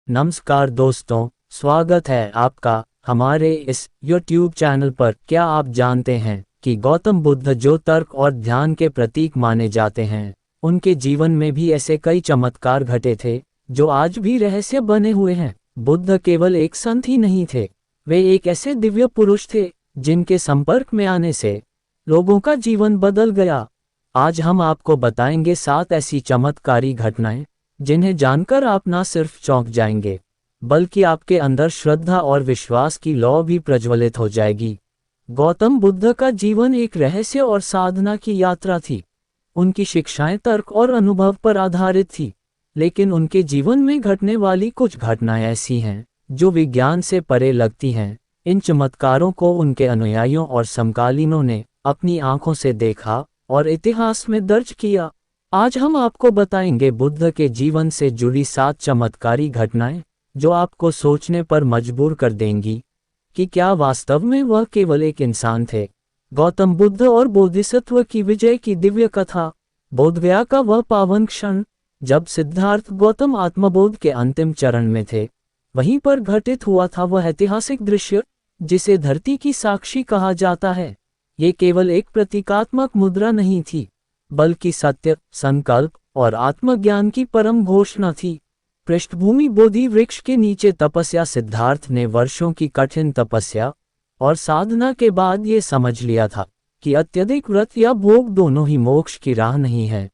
नमस्कार दोस्तों, स्वागत है आपका हमारे इस YouTube चैनल पर। क्या आप जानते हैं कि गौतम बुद्ध जो तर्क और ध्यान के प्रतीक माने जाते हैं, उनके जीवन में भी ऐसे कई चमत्कार घटे थे जो आज भी रहस्य बने हुए हैं। बुद्ध केवल एक संत ही नहीं थे, वे एक ऐसे दिव्य पुरुष थे जिनके संपर्क में आने से लोगों का जीवन बदल गया। आज हम आपको बताएंगे 7 ऐसी चमत्कारी घटनाएं जिन्हें जानकर आप न सिर्फ चौंक जाएंगे, बल्कि आपके अंदर श्रद्धा और विश्वास की लौ भी प्रज्वलित हो जाएगी। गौतम बुद्ध का जीवन एक रहस्य और साधना की यात्रा थी। उनकी शिक्षाएं तर्क और अनुभव पर आधारित थी, लेकिन उनके जीवन में घटने वाली कुछ घटनाएं ऐसी हैं जो विज्ञान से परे लगती हैं। इन चमत्कारों को उनके अनुयायियों और समकालीनों ने अपनी आंखों से देखा और इतिहास में दर्ज किया। आज हम आपको बताएंगे बुद्ध के जीवन से जुड़ी 7 चमत्कारी घटनाएं जो आपको सोचने पर मजबूर कर देंगी कि क्या वास्तव में वह केवल एक इंसान थे। गौतम बुद्ध और बोधिसत्व की विजय की दिव्य कथा। बोधगया का वह पावन क्षण जब सिद्धार्थ गौतम आत्मबोध के अंतिम चरण में थे, वहीं पर घटित हुआ था वह ऐतिहासिक दृश्य जिसे धरती की साक्षी कहा जाता है। ये केवल एक प्रतीकात्मक मुद्रा नहीं थी, बल्कि सत्य, संकल्प और आत्मज्ञान की परम घोषणा थी। पृष्ठभूमि बोधि वृक्ष के नीचे तपस्या। सिद्धार्थ ने वर्षों की कठिन तपस्या और साधना के बाद ये समझ लिया था कि अत्यधिक व्रत या भोग दोनों ही मोक्ष की राह नहीं है।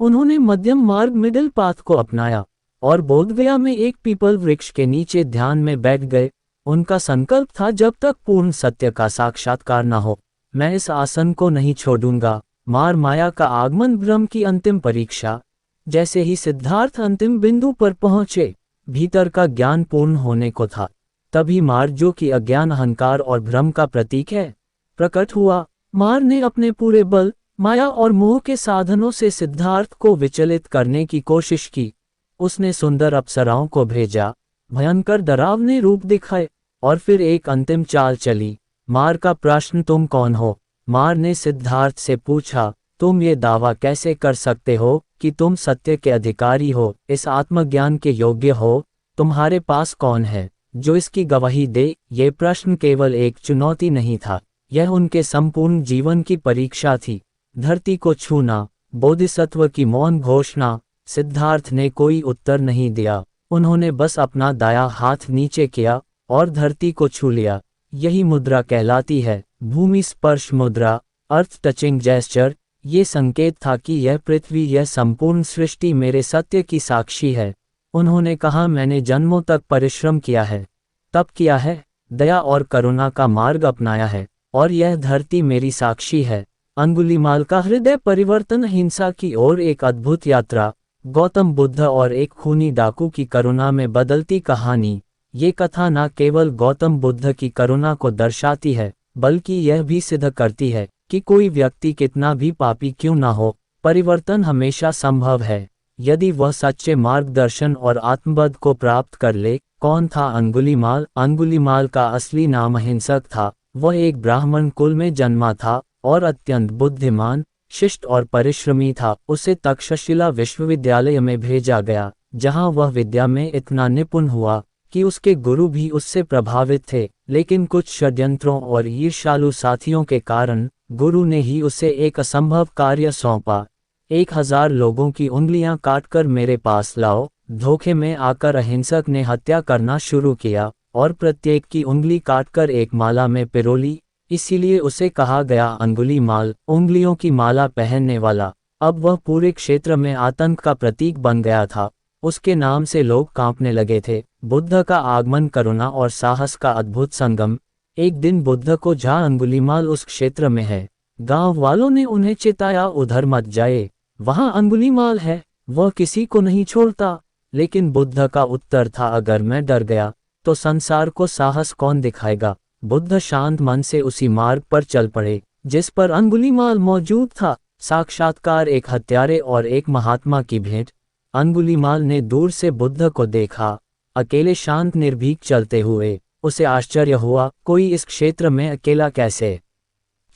उन्होंने मध्यम मार्ग मिडिल पाथ को अपनाया और बोधगया में एक पीपल वृक्ष के नीचे ध्यान में बैठ गए। उनका संकल्प था, जब तक पूर्ण सत्य का साक्षात्कार न हो, मैं इस आसन को नहीं छोड़ूंगा। माया का आगमन, भ्रम की अंतिम परीक्षा। जैसे ही सिद्धार्थ अंतिम बिंदु पर पहुंचे, भीतर का ज्ञान पूर्ण होने को था, तभी मार, जो कि अज्ञान, अहंकार और भ्रम का प्रतीक है, प्रकट हुआ। मार ने अपने पूरे बल, माया और मोह के साधनों से सिद्धार्थ को विचलित करने की कोशिश की। उसने सुंदर अप्सराओं को भेजा, भयंकर डरावने रूप दिखाए और फिर एक अंतिम चाल चली। मार का प्रश्न, तुम कौन हो? मार ने सिद्धार्थ से पूछा, तुम ये दावा कैसे कर सकते हो कि तुम सत्य के अधिकारी हो, इस आत्मज्ञान के योग्य हो? तुम्हारे पास कौन है जो इसकी गवाही दे? ये प्रश्न केवल एक चुनौती नहीं था, यह उनके संपूर्ण जीवन की परीक्षा थी। धरती को छूना, बोधिसत्व की मौन घोषणा। सिद्धार्थ ने कोई उत्तर नहीं दिया, उन्होंने बस अपना दायां हाथ नीचे किया और धरती को छू लिया। यही मुद्रा कहलाती है भूमि स्पर्श मुद्रा, अर्थ टचिंग जेस्चर। ये संकेत था कि यह पृथ्वी, यह संपूर्ण सृष्टि मेरे सत्य की साक्षी है। उन्होंने कहा, मैंने जन्मों तक परिश्रम किया है, तप किया है, दया और करुणा का मार्ग अपनाया है, और यह धरती मेरी साक्षी है। अंगुलीमाल का हृदय परिवर्तन, हिंसा की ओर एक अद्भुत यात्रा। गौतम बुद्ध और एक खूनी डाकू की करुणा में बदलती कहानी। ये कथा न केवल गौतम बुद्ध की करुणा को दर्शाती है, बल्कि यह भी सिद्ध करती है कि कोई व्यक्ति कितना भी पापी क्यों ना हो, परिवर्तन हमेशा संभव है, यदि वह सच्चे मार्गदर्शन और आत्मबोध को प्राप्त कर ले। कौन था अंगुलीमाल? अंगुलीमाल का असली नाम अहिंसक था। वह एक ब्राह्मण कुल में जन्मा था और अत्यंत बुद्धिमान, शिष्ट और परिश्रमी था। उसे तक्षशिला विश्वविद्यालय में भेजा गया, जहां वह विद्या में इतना निपुण हुआ कि उसके गुरु भी उससे प्रभावित थे। लेकिन कुछ षड्यंत्रों और ईर्ष्यालु साथियों के कारण गुरु ने ही उसे एक असंभव कार्य सौंपा। 1000 लोगों की उंगलियां काटकर मेरे पास लाओ। धोखे में आकर अहिंसक ने हत्या करना शुरू किया और प्रत्येक की उंगली काटकर एक माला में पिरोली। इसीलिए उसे कहा गया अंगुलीमाल, उंगलियों की माला पहनने वाला। अब वह पूरे क्षेत्र में आतंक का प्रतीक बन गया था। उसके नाम से लोग कांपने लगे थे। बुद्ध का आगमन, करुणा और साहस का अद्भुत संगम। एक दिन बुद्ध को जहाँ अंगुलीमाल उस क्षेत्र में है, गांव वालों ने उन्हें चिताया, उधर मत जाए, वहां अंगुलीमाल है, वह किसी को नहीं छोड़ता। लेकिन बुद्ध का उत्तर था, अगर मैं डर गया तो संसार को साहस कौन दिखाएगा? बुद्ध शांत मन से उसी मार्ग पर चल पड़े जिस पर अंगुलीमाल मौजूद था। साक्षात्कार, एक हत्यारे और एक महात्मा की भेंट। अंगुलीमाल ने दूर से बुद्ध को देखा, अकेले, शांत, निर्भीक चलते हुए। उसे आश्चर्य हुआ, कोई इस क्षेत्र में अकेला कैसे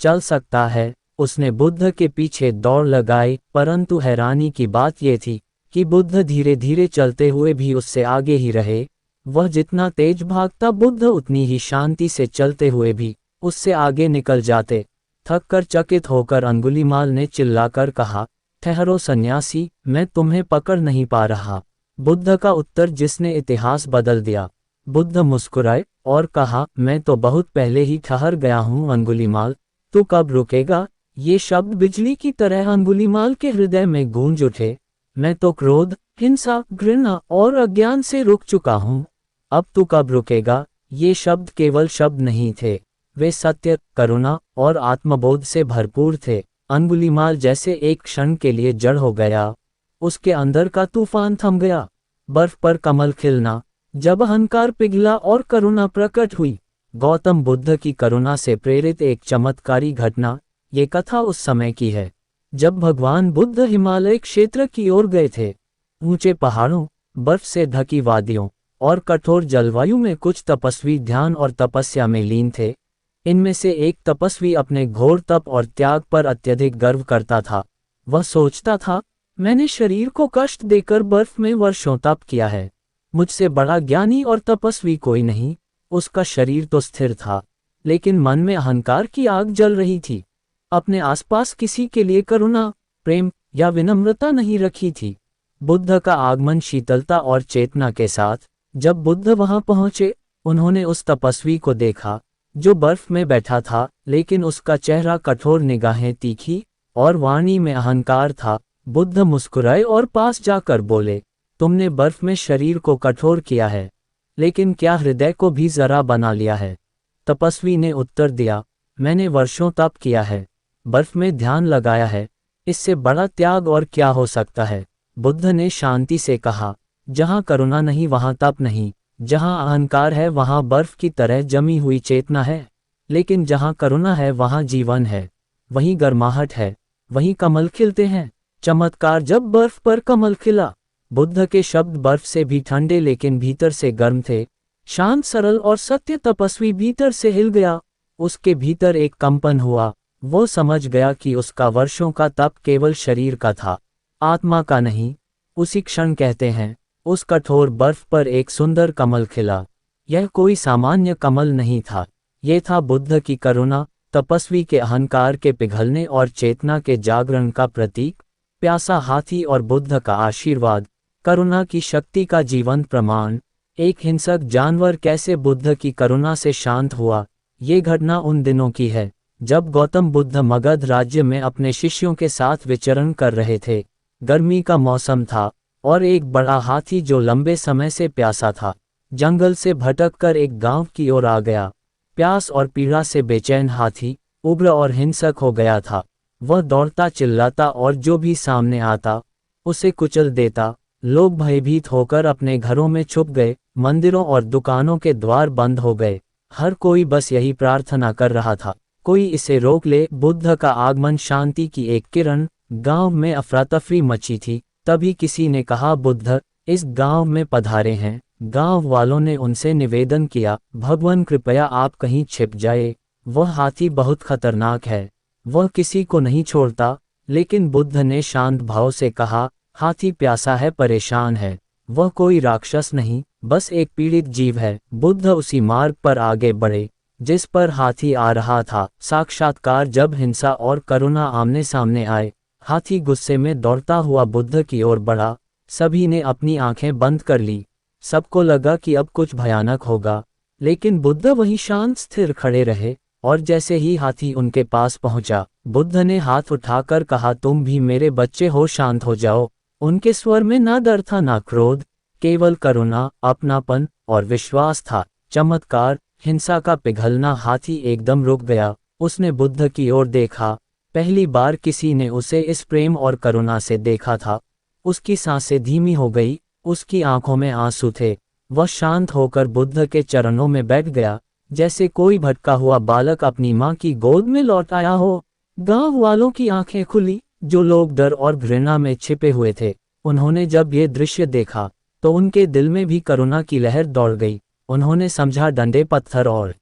चल सकता है? उसने बुद्ध के पीछे दौड़ लगाई, परंतु हैरानी की बात यह थी कि बुद्ध धीरे धीरे चलते हुए भी उससे आगे ही रहे। वह जितना तेज भागता बुद्ध उतनी ही शांति से चलते हुए भी उससे आगे निकल जाते। थक कर चकित होकर अंगुलीमाल ने चिल्लाकर कहा, ठहरो सन्यासी, मैं तुम्हें पकड़ नहीं पा रहा। बुद्ध का उत्तर जिसने इतिहास बदल दिया। बुद्ध मुस्कुराए और कहा, मैं तो बहुत पहले ही ठहर गया हूँ अंगुलीमाल, तू कब रुकेगा? ये शब्द बिजली की तरह अंगुलीमाल के हृदय में गूंज उठे। मैं तो क्रोध, हिंसा, घृणा और अज्ञान से रुक चुका हूँ, अब तू कब रुकेगा? ये शब्द केवल शब्द नहीं थे, वे सत्य, करुणा और आत्मबोध से भरपूर थे। अंगुलीमाल जैसे एक क्षण के लिए जड़ हो गया। उसके अंदर का तूफान थम गया। बर्फ पर कमल खिलना, जब अहंकार पिघला और करुणा प्रकट हुई। गौतम बुद्ध की करुणा से प्रेरित एक चमत्कारी घटना, ये कथा उस समय की है जब भगवान बुद्ध हिमालय क्षेत्र की ओर गए थे। ऊंचे पहाड़ों, बर्फ से ढकी वादियों और कठोर जलवायु में कुछ तपस्वी ध्यान और तपस्या में लीन थे। इनमें से एक तपस्वी अपने घोर तप और त्याग पर अत्यधिक गर्व करता था। वह सोचता था, मैंने शरीर को कष्ट देकर बर्फ में वर्षों तप किया है, मुझसे बड़ा ज्ञानी और तपस्वी कोई नहीं। उसका शरीर तो स्थिर था, लेकिन मन में अहंकार की आग जल रही थी। अपने आसपास किसी के लिए करुणा, प्रेम या विनम्रता नहीं रखी थी। बुद्ध का आगमन शीतलता और चेतना के साथ। जब बुद्ध वहां पहुंचे, उन्होंने उस तपस्वी को देखा जो बर्फ में बैठा था, लेकिन उसका चेहरा कठोर, निगाहें तीखी और वाणी में अहंकार था। बुद्ध मुस्कुराए और पास जाकर बोले, तुमने बर्फ में शरीर को कठोर किया है, लेकिन क्या हृदय को भी जरा बना लिया है? तपस्वी ने उत्तर दिया, मैंने वर्षों तप किया है, बर्फ में ध्यान लगाया है, इससे बड़ा त्याग और क्या हो सकता है? बुद्ध ने शांति से कहा, जहाँ करुणा नहीं वहाँ तप नहीं, जहाँ अहंकार है वहाँ बर्फ की तरह जमी हुई चेतना है, लेकिन जहाँ करुणा है वहाँ जीवन है, वहीं गर्माहट है, वहीं कमल खिलते हैं। चमत्कार, जब बर्फ पर कमल खिला। बुद्ध के शब्द बर्फ से भी ठंडे लेकिन भीतर से गर्म थे। शांत, सरल और सत्य तपस्वी भीतर से हिल गया। उसके भीतर एक कंपन हुआ। वो समझ गया कि उसका वर्षों का तप केवल शरीर का था, आत्मा का नहीं। उसी क्षण कहते हैं, उस कठोर बर्फ पर एक सुंदर कमल खिला। यह कोई सामान्य कमल नहीं था, ये था बुद्ध की करुणा, तपस्वी के अहंकार के पिघलने और चेतना के जागरण का प्रतीक। प्यासा हाथी और बुद्ध का आशीर्वाद, करुणा की शक्ति का जीवंत प्रमाण। एक हिंसक जानवर कैसे बुद्ध की करुणा से शांत हुआ। ये घटना उन दिनों की है जब गौतम बुद्ध मगध राज्य में अपने शिष्यों के साथ विचरण कर रहे थे। गर्मी का मौसम था और एक बड़ा हाथी जो लंबे समय से प्यासा था, जंगल से भटककर एक गांव की ओर आ गया। प्यास और पीड़ा से बेचैन हाथी उग्र और हिंसक हो गया था। वह दौड़ता, चिल्लाता और जो भी सामने आता उसे कुचल देता। लोग भयभीत होकर अपने घरों में छुप गए। मंदिरों और दुकानों के द्वार बंद हो गए। हर कोई बस यही प्रार्थना कर रहा था, कोई इसे रोक ले। बुद्ध का आगमन शांति की एक किरण। गांव में अफरा-तफरी मची थी। तभी किसी ने कहा, बुद्ध इस गांव में पधारे हैं। गांव वालों ने उनसे निवेदन किया, भगवान कृपया आप कहीं छिप जाए, वह हाथी बहुत खतरनाक है, वह किसी को नहीं छोड़ता। लेकिन बुद्ध ने शांत भाव से कहा, हाथी प्यासा है, परेशान है, वह कोई राक्षस नहीं, बस एक पीड़ित जीव है। बुद्ध उसी मार्ग पर आगे बढ़े जिस पर हाथी आ रहा था। साक्षात्कार, जब हिंसा और करुणा आमने सामने आए, हाथी गुस्से में दौड़ता हुआ बुद्ध की ओर बढ़ा। सभी ने अपनी आंखें बंद कर ली। सबको लगा कि अब कुछ भयानक होगा, लेकिन बुद्ध वहीं शांत स्थिर खड़े रहे। और जैसे ही हाथी उनके पास पहुंचा, बुद्ध ने हाथ उठाकर कहा, तुम भी मेरे बच्चे हो, शांत हो जाओ। उनके स्वर में ना डर था ना क्रोध, केवल करुणा, अपनापन और विश्वास था। चमत्कार, हिंसा का पिघलना। हाथी एकदम रुक गया। उसने बुद्ध की ओर देखा। पहली बार किसी ने उसे इस प्रेम और करुणा से देखा था। उसकी सांसें धीमी हो गई, उसकी आंखों में आंसू थे। वह शांत होकर बुद्ध के चरणों में बैठ गया, जैसे कोई भटका हुआ बालक अपनी मां की गोद में लौट आया हो। गांव वालों की आंखें खुली, जो लोग डर और घृणा में छिपे हुए थे। उन्होंने जब ये दृश्य देखा तो उनके दिल में भी करुणा की लहर दौड़ गई। उन्होंने समझा, डंडे, पत्थर और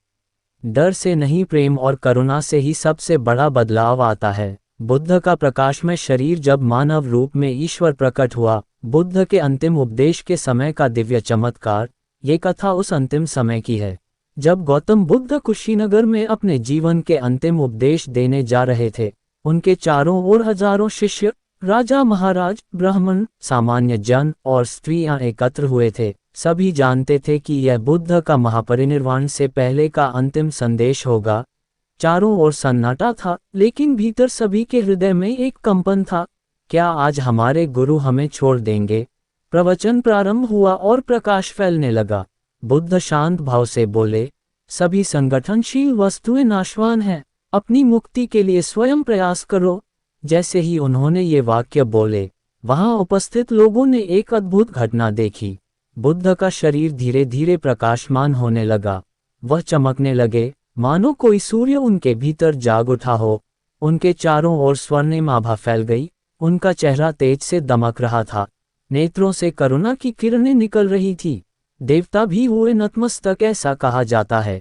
डर से नहीं, प्रेम और करुणा से ही सबसे बड़ा बदलाव आता है। बुद्ध का प्रकाशमय शरीर जब मानव रूप में ईश्वर प्रकट हुआ। बुद्ध के अंतिम उपदेश के समय का दिव्य चमत्कार। ये कथा उस अंतिम समय की है जब गौतम बुद्ध कुशीनगर में अपने जीवन के अंतिम उपदेश देने जा रहे थे। उनके चारों ओर हजारों शिष्य, राजा महाराज, ब्राह्मण, सामान्य जन और स्त्रियां एकत्र हुए थे। सभी जानते थे कि यह बुद्ध का महापरिनिर्वाण से पहले का अंतिम संदेश होगा। चारों ओर सन्नाटा था, लेकिन भीतर सभी के हृदय में एक कंपन था। क्या आज हमारे गुरु हमें छोड़ देंगे? प्रवचन प्रारंभ हुआ और प्रकाश फैलने लगा। बुद्ध शांत भाव से बोले, सभी संगठनशील वस्तुएं नाशवान हैं, अपनी मुक्ति के लिए स्वयं प्रयास करो। जैसे ही उन्होंने ये वाक्य बोले, वहां उपस्थित लोगों ने एक अद्भुत घटना देखी। बुद्ध का शरीर धीरे धीरे प्रकाशमान होने लगा। वह चमकने लगे, मानो कोई सूर्य उनके भीतर जाग उठा हो। उनके चारों ओर स्वर्णिम आभा फैल गई। उनका चेहरा तेज से दमक रहा था। नेत्रों से करुणा की किरणें निकल रही थी। देवता भी हुए नतमस्तक। ऐसा कहा जाता है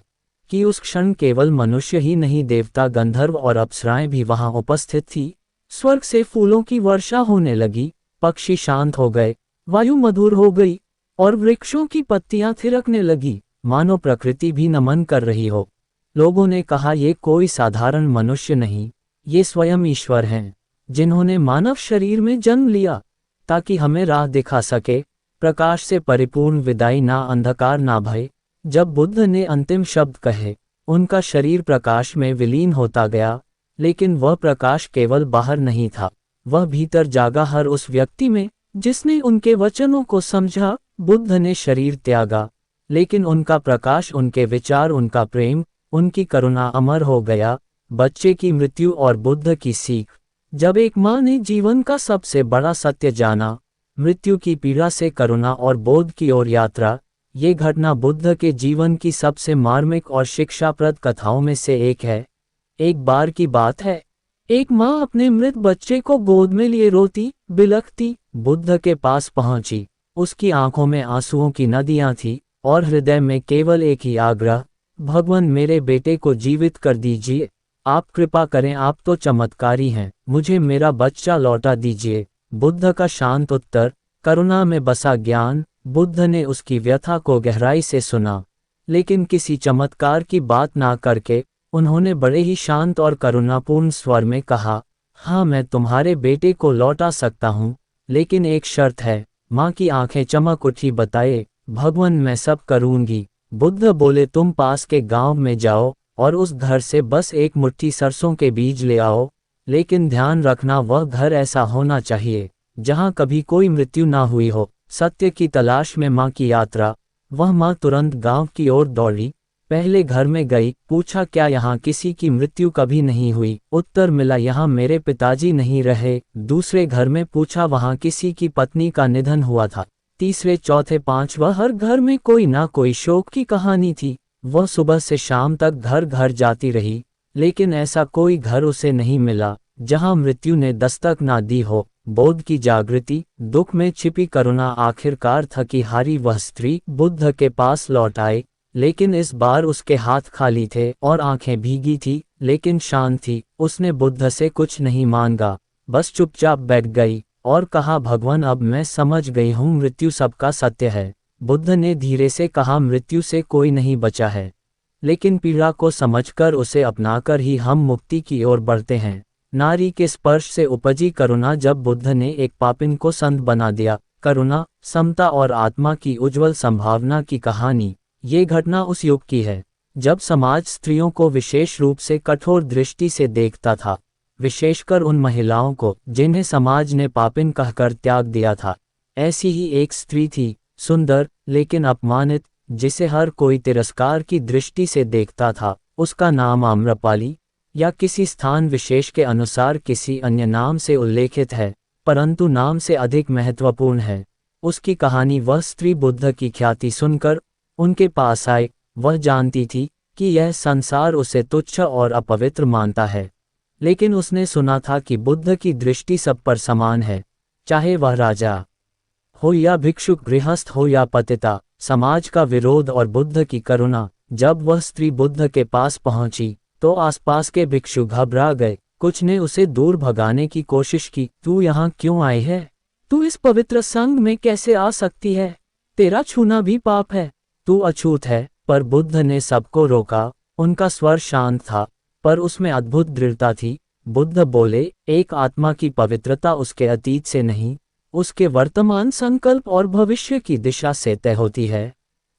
कि उस क्षण केवल मनुष्य ही नहीं, देवता, गंधर्व और अप्सराएं भी वहां उपस्थित थी। स्वर्ग से फूलों की वर्षा होने लगी। पक्षी शांत हो गए, वायु मधुर हो गई और वृक्षों की पत्तियां थिरकने लगी, मानो प्रकृति भी नमन कर रही हो। लोगों ने कहा, ये कोई साधारण मनुष्य नहीं, ये स्वयं ईश्वर हैं, जिन्होंने मानव शरीर में जन्म लिया ताकि हमें राह दिखा सके। प्रकाश से परिपूर्ण विदाई, ना अंधकार ना भय। जब बुद्ध ने अंतिम शब्द कहे, उनका शरीर प्रकाश में विलीन होता गया। लेकिन वह प्रकाश केवल बाहर नहीं था, वह भीतर जागा हर उस व्यक्ति में जिसने उनके वचनों को समझा। बुद्ध ने शरीर त्यागा, लेकिन उनका प्रकाश, उनके विचार, उनका प्रेम, उनकी करुणा अमर हो गया। बच्चे की मृत्यु और बुद्ध की सीख। जब एक माँ ने जीवन का सबसे बड़ा सत्य जाना, मृत्यु की पीड़ा से करुणा और बोध की ओर यात्रा, ये घटना बुद्ध के जीवन की सबसे मार्मिक और शिक्षाप्रद कथाओं में से एक है। एक बार की बात है, एक माँ अपने मृत बच्चे को गोद में लिए रोती बिलखती बुद्ध के पास पहुंची। उसकी आंखों में आंसुओं की नदियां थीं और हृदय में केवल एक ही आग्रह, भगवान, मेरे बेटे को जीवित कर दीजिए। आप कृपा करें, आप तो चमत्कारी हैं, मुझे मेरा बच्चा लौटा दीजिए। बुद्ध का शांत उत्तर, करुणा में बसा ज्ञान। बुद्ध ने उसकी व्यथा को गहराई से सुना, लेकिन किसी चमत्कार की बात ना करके उन्होंने बड़े ही शांत और करुणापूर्ण स्वर में कहा, हाँ, मैं तुम्हारे बेटे को लौटा सकता हूँ, लेकिन एक शर्त है। माँ की आंखें चमक उठी, बताए, भगवान, मैं सब करूँगी। बुद्ध बोले, तुम पास के गांव में जाओ और उस घर से बस एक मुट्ठी सरसों के बीज ले आओ, लेकिन ध्यान रखना वह घर ऐसा होना चाहिए जहां कभी कोई मृत्यु ना हुई हो। सत्य की तलाश में माँ की यात्रा। वह माँ तुरंत गांव की ओर दौड़ी। पहले घर में गई, पूछा, क्या यहाँ किसी की मृत्यु कभी नहीं हुई? उत्तर मिला, यहाँ मेरे पिताजी नहीं रहे। दूसरे घर में पूछा, वहाँ किसी की पत्नी का निधन हुआ था? तीसरे, चौथे, पांचवा, हर घर में कोई ना कोई शोक की कहानी थी। वह सुबह से शाम तक घर घर जाती रही, लेकिन ऐसा कोई घर उसे नहीं मिला जहां मृत्यु ने दस्तक ना दी हो। बोध की जागृति, दुख में छिपी करुणा। आखिरकार थकी हारी वह स्त्री बुद्ध के पास लौट आई, लेकिन इस बार उसके हाथ खाली थे और आंखें भीगी थी, लेकिन शांत थी। उसने बुद्ध से कुछ नहीं मांगा, बस चुपचाप बैठ गई और कहा, भगवान, अब मैं समझ गई हूँ, मृत्यु सबका सत्य है। बुद्ध ने धीरे से कहा, मृत्यु से कोई नहीं बचा है, लेकिन पीड़ा को समझकर उसे अपनाकर ही हम मुक्ति की ओर बढ़ते हैं। नारी के स्पर्श से उपजी करुणा। जब बुद्ध ने एक पापिन को संत बना दिया। करुणा, समता और आत्मा की उज्जवल संभावना की कहानी। ये घटना उस युग की है जब समाज स्त्रियों को विशेष रूप से कठोर दृष्टि से देखता था, विशेषकर उन महिलाओं को जिन्हें समाज ने पापिन कहकर त्याग दिया था। ऐसी ही एक स्त्री थी, सुंदर लेकिन अपमानित, जिसे हर कोई तिरस्कार की दृष्टि से देखता था। उसका नाम आम्रपाली या किसी स्थान विशेष के अनुसार किसी अन्य नाम से उल्लेखित है, परंतु नाम से अधिक महत्वपूर्ण है उसकी कहानी। वह स्त्री बुद्ध की ख्याति सुनकर उनके पास आई। वह जानती थी कि यह संसार उसे तुच्छ और अपवित्र मानता है, लेकिन उसने सुना था कि बुद्ध की दृष्टि सब पर समान है, चाहे वह राजा हो या भिक्षुक, गृहस्थ हो या पतिता। समाज का विरोध और बुद्ध की करुणा। जब वह स्त्री बुद्ध के पास पहुंची तो आसपास के भिक्षु घबरा गए। कुछ ने उसे दूर भगाने की कोशिश की। तू यहाँ क्यों आई है? तू इस पवित्र संघ में कैसे आ सकती है? तेरा छूना भी पाप है। तू अछूत है। पर बुद्ध ने सबको रोका। उनका स्वर शांत था, पर उसमें अद्भुत दृढ़ता थी। बुद्ध बोले, एक आत्मा की पवित्रता उसके अतीत से नहीं, उसके वर्तमान संकल्प और भविष्य की दिशा से तय होती है।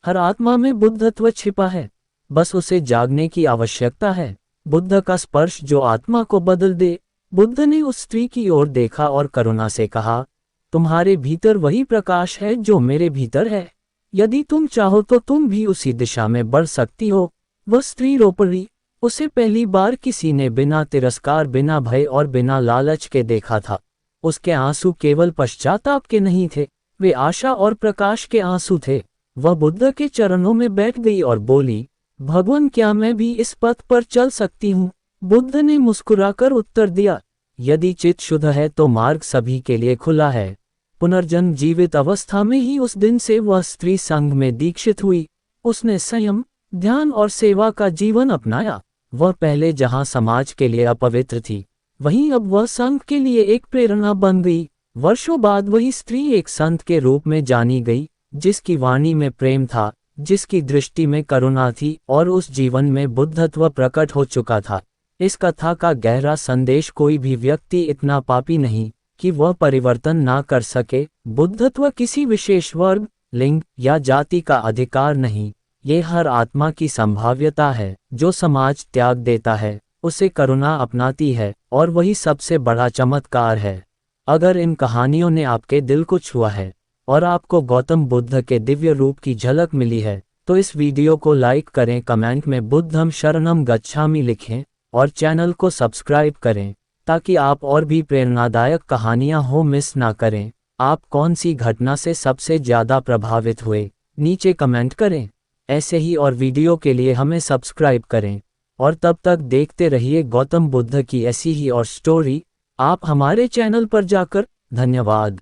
हर आत्मा में बुद्धत्व छिपा है, बस उसे जागने की आवश्यकता है। बुद्ध का स्पर्श जो आत्मा को बदल दे। बुद्ध ने उस स्त्री की ओर देखा और करुणा से कहा, तुम्हारे भीतर वही प्रकाश है जो मेरे भीतर है। यदि तुम चाहो तो तुम भी उसी दिशा में बढ़ सकती हो। वह स्त्री रो पड़ी। उसे पहली बार किसी ने बिना तिरस्कार, बिना भय और बिना लालच के देखा था। उसके आंसू केवल पश्चाताप के नहीं थे, वे आशा और प्रकाश के आंसू थे। वह बुद्ध के चरणों में बैठ गई और बोली, भगवान, क्या मैं भी इस पथ पर चल सकती हूँ? बुद्ध ने मुस्कुराकर उत्तर दिया, यदि चित्त शुद्ध है तो मार्ग सभी के लिए खुला है। पुनर्जन्म जीवित अवस्था में ही उस दिन से वह स्त्री संघ में दीक्षित हुई। उसने संयम, ध्यान और सेवा का जीवन अपनाया। वह पहले जहां समाज के लिए अपवित्र थी, वहीं अब वह संघ के लिए एक प्रेरणा बन गई। वर्षों बाद वही स्त्री एक संत के रूप में जानी गई, जिसकी वाणी में प्रेम था, जिसकी दृष्टि में करुणा थी और उस जीवन में बुद्धत्व प्रकट हो चुका था। इस कथा का गहरा संदेश, कोई भी व्यक्ति इतना पापी नहीं कि वह परिवर्तन ना कर सके। बुद्धत्व किसी विशेष वर्ग, लिंग या जाति का अधिकार नहीं, ये हर आत्मा की संभाव्यता है। जो समाज त्याग देता है, उसे करुणा अपनाती है, और वही सबसे बड़ा चमत्कार है। अगर इन कहानियों ने आपके दिल को छुआ है और आपको गौतम बुद्ध के दिव्य रूप की झलक मिली है, तो इस वीडियो को लाइक करें, कमेंट में बुद्धं शरणं गच्छामि लिखें और चैनल को सब्सक्राइब करें, ताकि आप और भी प्रेरणादायक कहानियां हो मिस ना करें। आप कौन सी घटना से सबसे ज़्यादा प्रभावित हुए, नीचे कमेंट करें। ऐसे ही और वीडियो के लिए हमें सब्सक्राइब करें, और तब तक देखते रहिए गौतम बुद्ध की ऐसी ही और स्टोरी। आप हमारे चैनल पर जाकर। धन्यवाद।